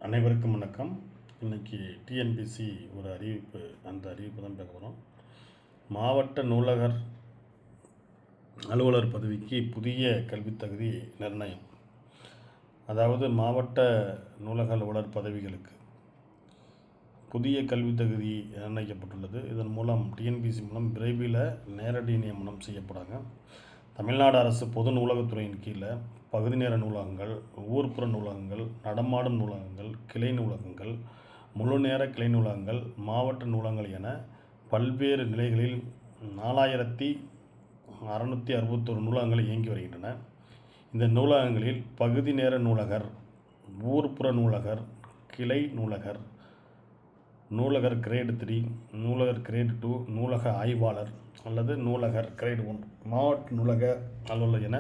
அனைவருக்கும் வணக்கம். இன்றைக்கி டிஎன்பிசி ஒரு அறிவிப்பு, அந்த அறிவிப்பு தான் பார்க்க போகிறோம். மாவட்ட நூலகர் அலுவலர் பதவிக்கு புதிய கல்வித் தகுதி நிர்ணயம். அதாவது மாவட்ட நூலக அலுவலர் பதவிகளுக்கு புதிய கல்வித் தகுதி நிர்ணயிக்கப்பட்டுள்ளது. இதன் மூலம் டிஎன்பிசி மூலம் விரைவில் நேரடி நியமனம் செய்யப்படாங்க. தமிழ்நாடு அரசு பொது நூலகத்துறையின் கீழே பகுதி நேர நூலகங்கள், ஊர்ப்புற நூலகங்கள், நடமாடும் நூலகங்கள், கிளை நூலகங்கள், முழு நேர கிளை நூலகங்கள், மாவட்ட நூலகங்கள் என பல்வேறு நிலைகளில் 4661 நூலகங்கள் இயங்கி வருகின்றன. இந்த நூலகங்களில் பகுதி நேர நூலகர், ஊர்ப்புற நூலகர், கிளை நூலகர், நூலகர் கிரேடு 3, நூலகர் கிரேடு 2, நூலக ஆய்வாளர் அல்லது நூலகர் கிரேடு 1, மாவட்ட நூலக அலுவலர் என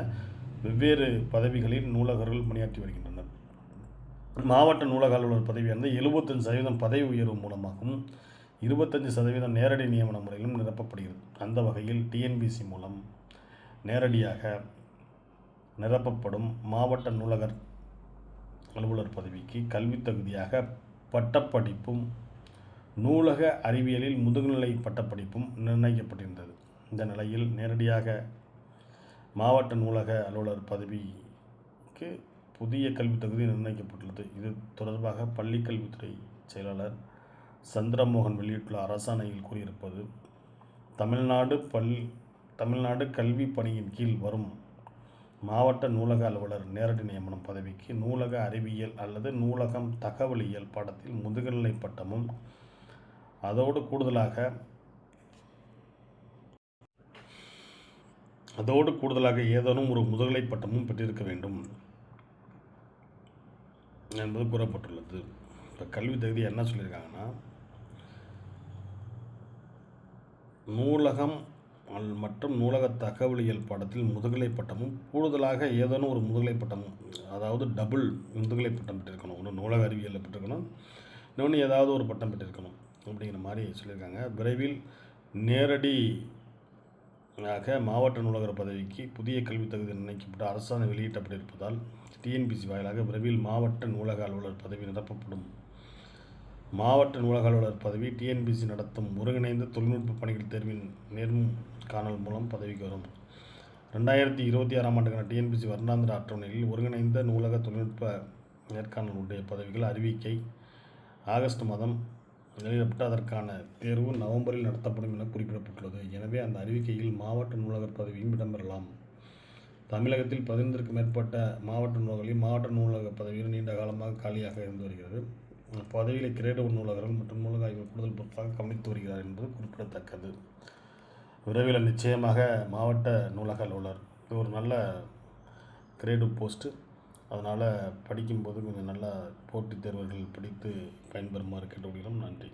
வெவ்வேறு பதவிகளில் நூலகர்கள் பணியாற்றி வருகின்றனர். மாவட்ட நூலக அலுவலர் பதவியானது 75% பதவி உயர்வு மூலமாகவும் 25% நேரடி நியமன முறையிலும் நிரப்பப்படுகிறது. அந்த வகையில் டிஎன்பிசி மூலம் நேரடியாக நிரப்பப்படும் மாவட்ட நூலகர் அலுவலர் பதவிக்கு கல்வித் தகுதியாக பட்டப்படிப்பும் நூலக அறிவியலில் முதுகலை பட்டப்படிப்பும் நிர்ணயிக்கப்பட்டிருந்தது. இந்த நிலையில் நேரடியாக மாவட்ட நூலக அலுவலர் பதவிக்கு புதிய கல்வித் தகுதி நிர்ணயிக்கப்பட்டுள்ளது. இது தொடர்பாக பள்ளிக்கல்வித்துறை செயலாளர் சந்திரமோகன் வெளியிட்டுள்ள அரசாணையில் கூறியிருப்பது, தமிழ்நாடு கல்வி பணியின் கீழ் வரும் மாவட்ட நூலக அலுவலர் நேரடி நியமனம் பதவிக்கு நூலக அறிவியல் அல்லது நூலகம் தகவலியல் பாடத்தில் முதுகலை பட்டமும் அதோடு கூடுதலாக ஏதேனும் ஒரு முதுகலை பட்டமும் பெற்றிருக்க வேண்டும் என்பது கூறப்பட்டுள்ளது. இப்போ கல்வி தகுதி என்ன சொல்லியிருக்காங்கன்னா, நூலகம் மற்றும் நூலக தகவலியல் பாடத்தில் முதுகலை பட்டமும் கூடுதலாக ஏதேனும் ஒரு முதுகலை பட்டமும், அதாவது டபுள் முதுகலை பட்டம் பெற்றிருக்கணும். ஒன்று நூலக அறிவியலில் பெற்றிருக்கணும், இன்னொன்று ஏதாவது ஒரு பட்டம் பெற்றிருக்கணும் அப்படிங்கிற மாதிரி சொல்லியிருக்காங்க. விரைவில் நேரடியாக மாவட்ட நூலகர் பதவிக்கு புதிய கல்வித் தகுதி நிர்ணயிக்கப்பட்டு அரசாணை வெளியிடப்பட்டிருப்பதால் டிஎன்பிசி வாயிலாக விரைவில் மாவட்ட நூலக அலுவலர் பதவி நிரப்பப்படும். மாவட்ட நூலக அலுவலர் பதவி டிஎன்பிசி நடத்தும் ஒருங்கிணைந்த தொழில்நுட்ப பணிகள் தேர்வின் நேர்காணல் மூலம் பதவிக்கு வரும். 2026ஆம் ஆண்டுக்கான டிஎன்பிசி வருடாந்திர அட்டவணையில் ஒருங்கிணைந்த நூலக தொழில்நுட்ப நேர்காணல் உடைய பதவிகள் அறிவிக்கை ஆகஸ்ட் மாதம் வெளியிடப்பட்டு அதற்கான தேர்வு நவம்பரில் நடத்தப்படும் என குறிப்பிடப்பட்டுள்ளது. எனவே அந்த அறிவிக்கையில் மாவட்ட நூலகர் பதவியும் இடம்பெறலாம். தமிழகத்தில் 15க்கும் மேற்பட்ட மாவட்ட நூலகங்களில் மாவட்ட நூலக பதவியில் நீண்ட காலமாக காலியாக இருந்து வருகிறது. பதவியில் கிரேடு 1 நூலகர்கள் மற்றும் நூலக ஆய்வு கூடுதல் பொறுப்பாக கவனித்து வருகிறார் என்பது குறிப்பிடத்தக்கது. விரைவில் நிச்சயமாக மாவட்ட நூலக அலுவலர் இது ஒரு நல்ல கிரேடு போஸ்ட்டு. அதனால் படிக்கும்போது கொஞ்சம் நல்லா போட்டித் தேர்வுகள் படித்து பயன்பெறுமாறு கேட்டுக்கொள்கிறோம். நன்றி.